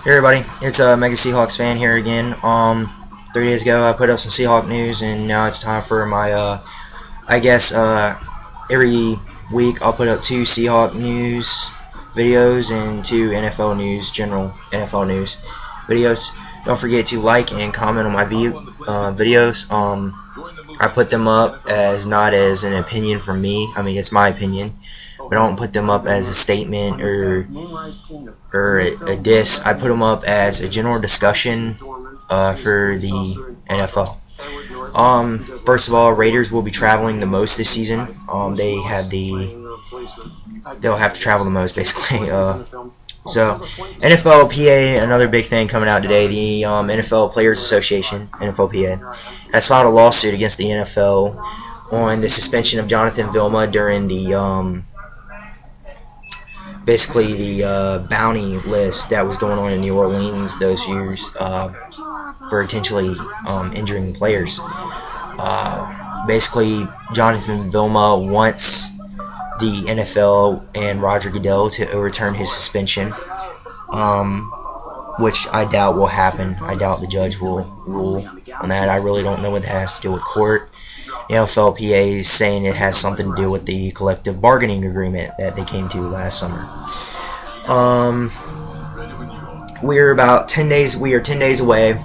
Hey everybody, it's a Mega Seahawks fan here again. 3 days ago I put up some Seahawk news, and now it's time for my every week I'll put up 2 Seahawk news videos and 2 NFL news, general NFL news videos. Don't forget to like and comment on my videos. I put them up as not as an opinion from me. I mean, it's my opinion, but I don't put them up as a statement or a diss. I put them up as a general discussion for the NFL. First of all, Raiders will be traveling the most this season. They'll have to travel the most, basically. So, NFLPA, another big thing coming out today. The NFL Players Association, NFLPA, has filed a lawsuit against the NFL on the suspension of Jonathan Vilma during the bounty list that was going on in New Orleans those years for intentionally injuring players. Jonathan Vilma wants the NFL and Roger Goodell to overturn his suspension, which I doubt will happen. I doubt the judge will rule on that. I really don't know what that has to do with court. The NFLPA is saying it has something to do with the collective bargaining agreement that they came to last summer. We are 10 days away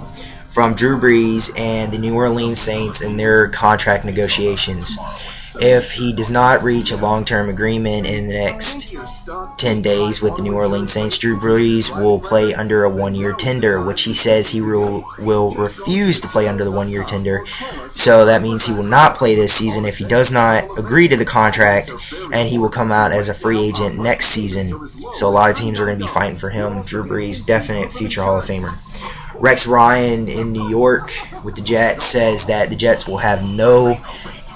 from Drew Brees and the New Orleans Saints and their contract negotiations. If he does not reach a long-term agreement in the next 10 days with the New Orleans Saints, Drew Brees will play under a one-year tender, which he says he will refuse to play under the one-year tender. So that means he will not play this season if he does not agree to the contract, and he will come out as a free agent next season. So a lot of teams are going to be fighting for him. Drew Brees, definite future Hall of Famer. Rex Ryan in New York with the Jets says that the Jets will have no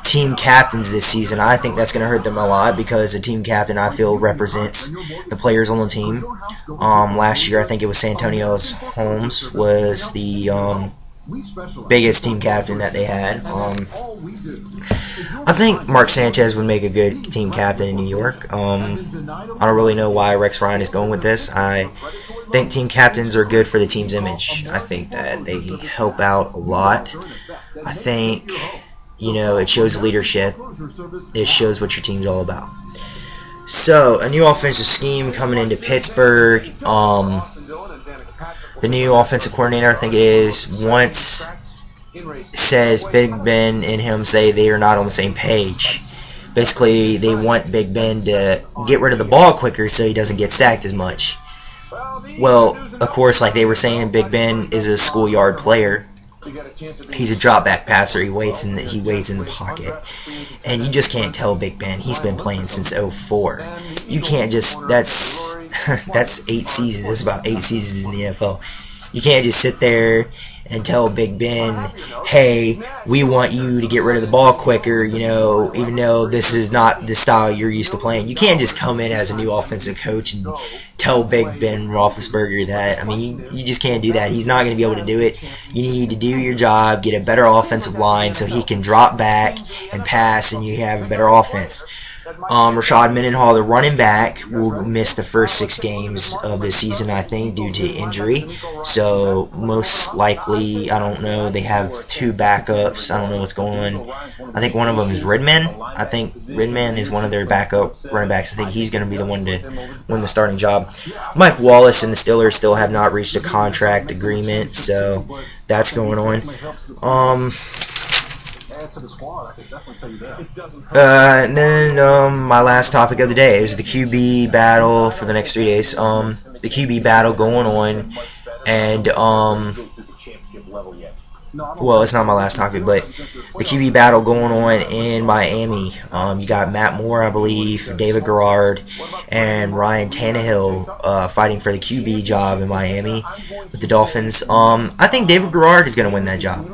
team captains this season. I think that's going to hurt them a lot because a team captain, I feel, represents the players on the team. Last year, I think it was Santonio Holmes was the biggest team captain that they had. I think Mark Sanchez would make a good team captain in New York. I don't really know why Rex Ryan is going with this. I think team captains are good for the team's image. I think that they help out a lot. I think it shows leadership. It shows what your team's all about. So, a new offensive scheme coming into Pittsburgh. The new offensive coordinator, I think it is, says Big Ben and him say they are not on the same page. Basically, they want Big Ben to get rid of the ball quicker so he doesn't get sacked as much. Well, of course, like they were saying, Big Ben is a schoolyard player. He's a drop back passer. He waits in the pocket, and you just can't tell Big Ben. He's been playing since '04. You can't just that's 8 seasons. That's about 8 seasons in the NFL. You can't just sit there and tell Big Ben, hey, we want you to get rid of the ball quicker, even though this is not the style you're used to playing. You can't just come in as a new offensive coach and tell Big Ben Roethlisberger that. I mean, you just can't do that. He's not going to be able to do it. You need to do your job, get a better offensive line so he can drop back and pass, and you have a better offense. Rashad Mendenhall, the running back, will miss the first 6 games of the season, I think, due to injury. So, most likely, I don't know, they have 2 backups. I don't know what's going on. I think one of them is Redman. I think Redman is one of their backup running backs. I think he's going to be the one to win the starting job. Mike Wallace and the Steelers still have not reached a contract agreement, so that's going on. And then my last topic of the day is the QB battle for the next 3 days. The QB battle going on, and well, it's not my last topic, but the QB battle going on in Miami. You got Matt Moore, I believe, David Garrard, and Ryan Tannehill fighting for the QB job in Miami with the Dolphins. I think David Garrard is going to win that job.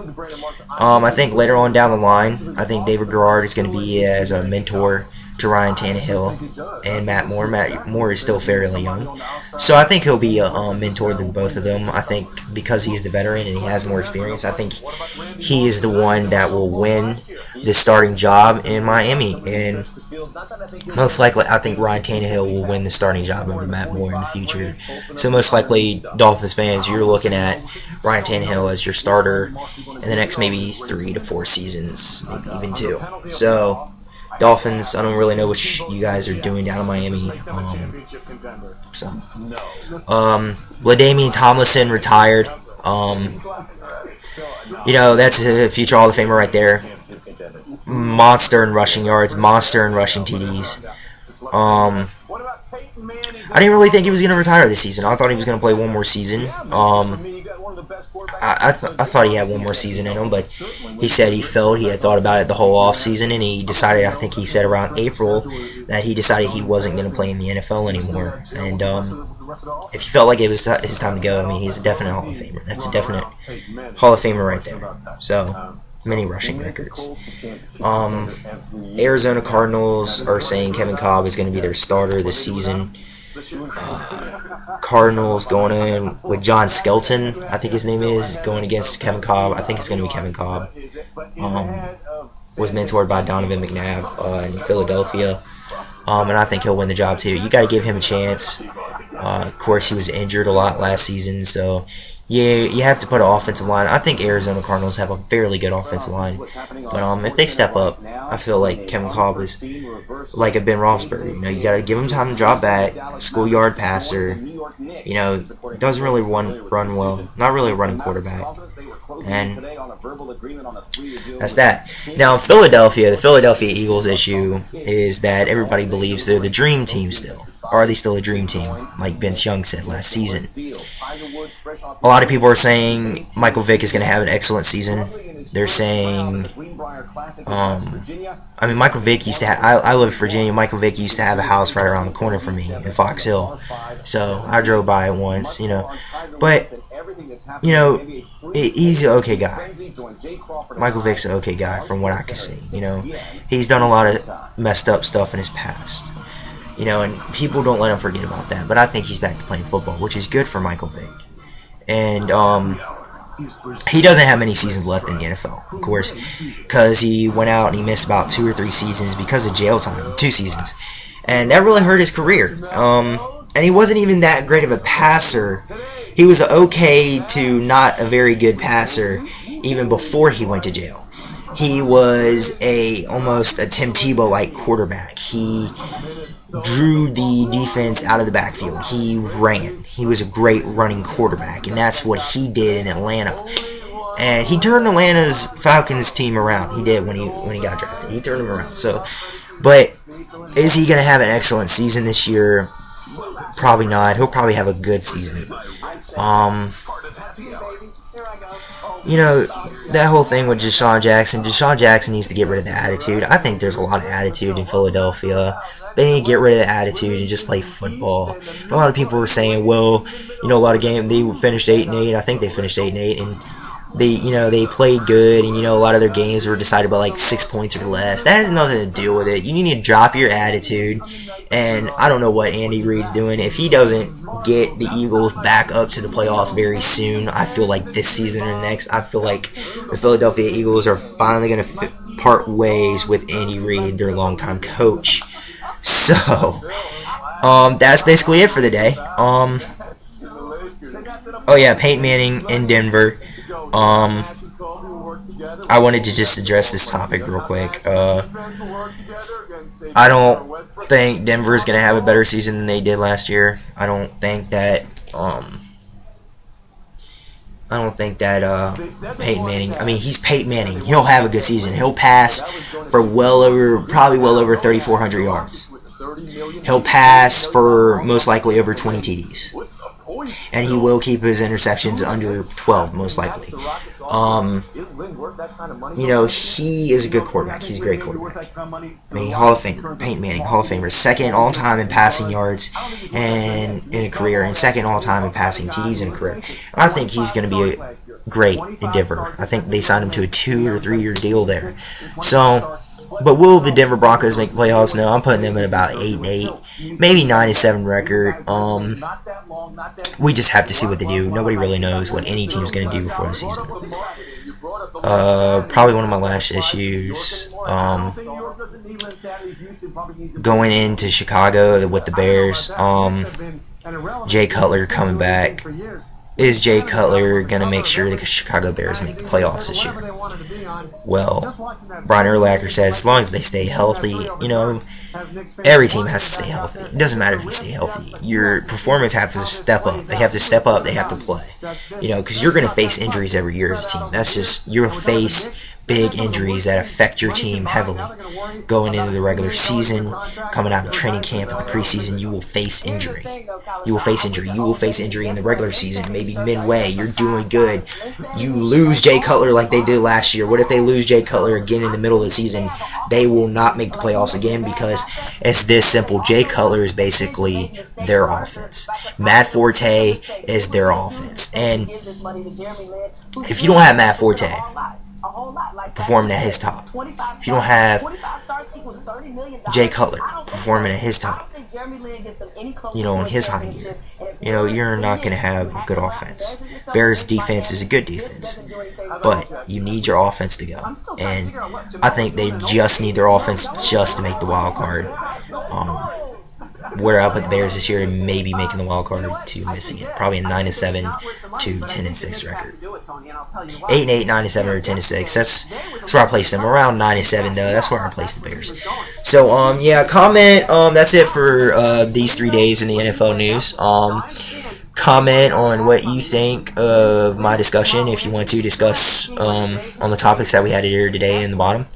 I think later on down the line, I think David Garrard is going to be as a mentor to Ryan Tannehill and Matt Moore. Matt Moore is still fairly young, so I think he'll be a mentor to both of them. I think because he's the veteran and he has more experience, I think he is the one that will win the starting job in Miami. And most likely, I think Ryan Tannehill will win the starting job over Matt Moore in the future. So most likely, Dolphins fans, you're looking at Ryan Tannehill as your starter in the next maybe 3 to 4 seasons, maybe even 2. So Dolphins, I don't really know what you guys are doing down in Miami. LaDainian Tomlinson retired. That's a future Hall of Famer right there. Monster in rushing yards, monster in rushing TDs. I didn't really think he was going to retire this season. I thought he was going to play one more season. I thought he had one more season in him, but he said he had thought about it the whole offseason, and he decided, I think he said around April, that he decided he wasn't going to play in the NFL anymore. And if he felt like it was his time to go, I mean, he's a definite Hall of Famer. That's a definite Hall of Famer right there. So, many rushing records. Arizona Cardinals are saying Kevin Kolb is going to be their starter this season. Cardinals going in with John Skelton, I think his name is, going against Kevin Kolb. I think it's going to be Kevin Kolb. Was mentored by Donovan McNabb in Philadelphia. And I think he'll win the job too. You got to give him a chance. Of course, he was injured a lot last season, so yeah, you have to put an offensive line. I think Arizona Cardinals have a fairly good offensive line, but if they step up, I feel like Kevin Kolb is like a Ben Roethlisberger. You got to give him time to drop back, schoolyard passer. Doesn't really run well. Not really a running quarterback. And that's that. Now, the Philadelphia Eagles issue is that everybody believes they're the dream team still. Are they still a dream team, like Vince Young said last season? A lot of people are saying Michael Vick is going to have an excellent season. They're saying, Michael Vick used to have, I live in Virginia, Michael Vick used to have a house right around the corner from me in Fox Hill. So I drove by it once, But, he's an okay guy. Michael Vick's an okay guy from what I can see, He's done a lot of messed up stuff in his past. And people don't let him forget about that. But I think he's back to playing football, which is good for Michael Vick. And he doesn't have many seasons left in the NFL, of course, because he went out and he missed about 2 or 3 seasons because of jail time, 2 seasons. And that really hurt his career. And he wasn't even that great of a passer. He was okay to not a very good passer even before he went to jail. He was almost a Tim Tebow-like quarterback. He drew the defense out of the backfield. He ran. He was a great running quarterback, and that's what he did in Atlanta. And he turned Atlanta's Falcons team around. He did when he got drafted. He turned them around. But is he going to have an excellent season this year? Probably not. He'll probably have a good season. That whole thing with Deshaun Jackson needs to get rid of the attitude. I think there's a lot of attitude in Philadelphia. They need to get rid of the attitude and just play football. A lot of people were saying, well, a lot of games, they finished 8-8. I think they finished 8-8, and they played good, and a lot of their games were decided by like 6 points or less. That has nothing to do with it. You need to drop your attitude, and I don't know what Andy Reid's doing. If he doesn't get the Eagles back up to the playoffs very soon, I feel like this season or next, I feel like the Philadelphia Eagles are finally going to part ways with Andy Reid, their longtime coach. So, that's basically it for the day. Peyton Manning in Denver. I wanted to just address this topic real quick. I don't think Denver is going to have a better season than they did last year. I don't think that Peyton Manning, he's Peyton Manning. He'll have a good season. He'll pass for probably well over 3,400 yards. He'll pass for most likely over 20 TDs. And he will keep his interceptions under 12, most likely. He is a good quarterback. He's a great quarterback. Hall of Famer. Peyton Manning, Hall of Famer. Second all-time in passing yards and in a career, and second all-time in passing TDs in a career. I think he's going to be great in Denver. I think they signed him to a 2 or 3 year deal there. So, But will the Denver Broncos make the playoffs? No, I'm putting them at about 8-8, maybe 9-7 record. We just have to see what they do. Nobody really knows what any team's going to do before the season. Probably one of my last issues. Going into Chicago with the Bears. Jay Cutler coming back. Is Jay Cutler going to make sure the Chicago Bears make the playoffs this year? Well, Brian Urlacher says as long as they stay healthy, every team has to stay healthy. It doesn't matter if you stay healthy. Your performance has to step up. They have to step up. They have to play. Because you're going to face injuries every year as a team. That's just, you'll face big injuries that affect your team heavily. Going into the regular season, coming out of training camp in the preseason, you will face injury. You will face injury. You will face injury in the regular season. Maybe midway, you're doing good. You lose Jay Cutler like they did last year. What if they lose Jay Cutler again in the middle of the season? They will not make the playoffs again because it's this simple. Jay Cutler is basically their offense. Matt Forte is their offense. And if you don't have Matt Forte performing at his top, if you don't have Jay Cutler performing at his top, in his high gear, you're not going to have a good offense. Bears defense is a good defense, but you need your offense to go. And I think they just need their offense just to make the wild card. Where I put the Bears this year and maybe making the wild card to missing it. Probably a 9-7 to 10-6 record. 8-8, 9-7, or 10-6. That's where I place them. Around 9-7 though. That's where I place the Bears. So comment. That's it for these 3 days in the NFL news. Comment on what you think of my discussion if you want to discuss on the topics that we had here today in the bottom.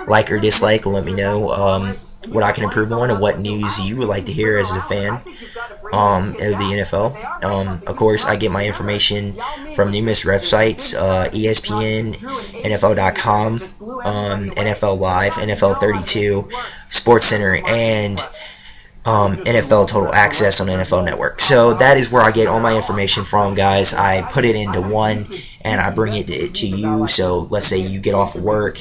Like or dislike, let me know what I can improve on and what news you would like to hear as a fan of the NFL. Of course, I get my information from numerous websites, ESPN, NFL.com, NFL Live, NFL 32, SportsCenter, and NFL Total Access on NFL Network. So that is where I get all my information from, guys. I put it into one and I bring it to you. So let's say you get off of work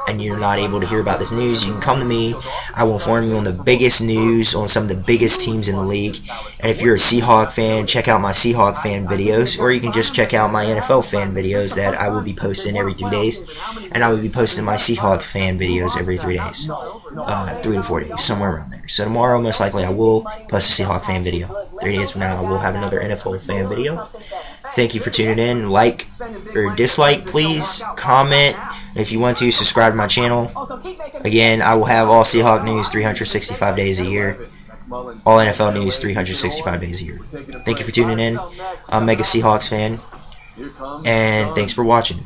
and you're not able to hear about this news, you can come to me. I will inform you on the biggest news on some of the biggest teams in the league. And if you're a Seahawk fan, check out my Seahawk fan videos, or you can just check out my NFL fan videos that I will be posting every 3 days. And I will be posting my Seahawk fan videos every 3 days, 3 to 4 days, somewhere around there. So tomorrow, most likely, I will post a Seahawk fan video. 3 days from now, I will have another NFL fan video. Thank you for tuning in. Like or dislike, please. Comment if you want to. Subscribe to my channel. Again, I will have all Seahawk news 365 days a year. All NFL news 365 days a year. Thank you for tuning in. I'm a mega Seahawks fan. And thanks for watching.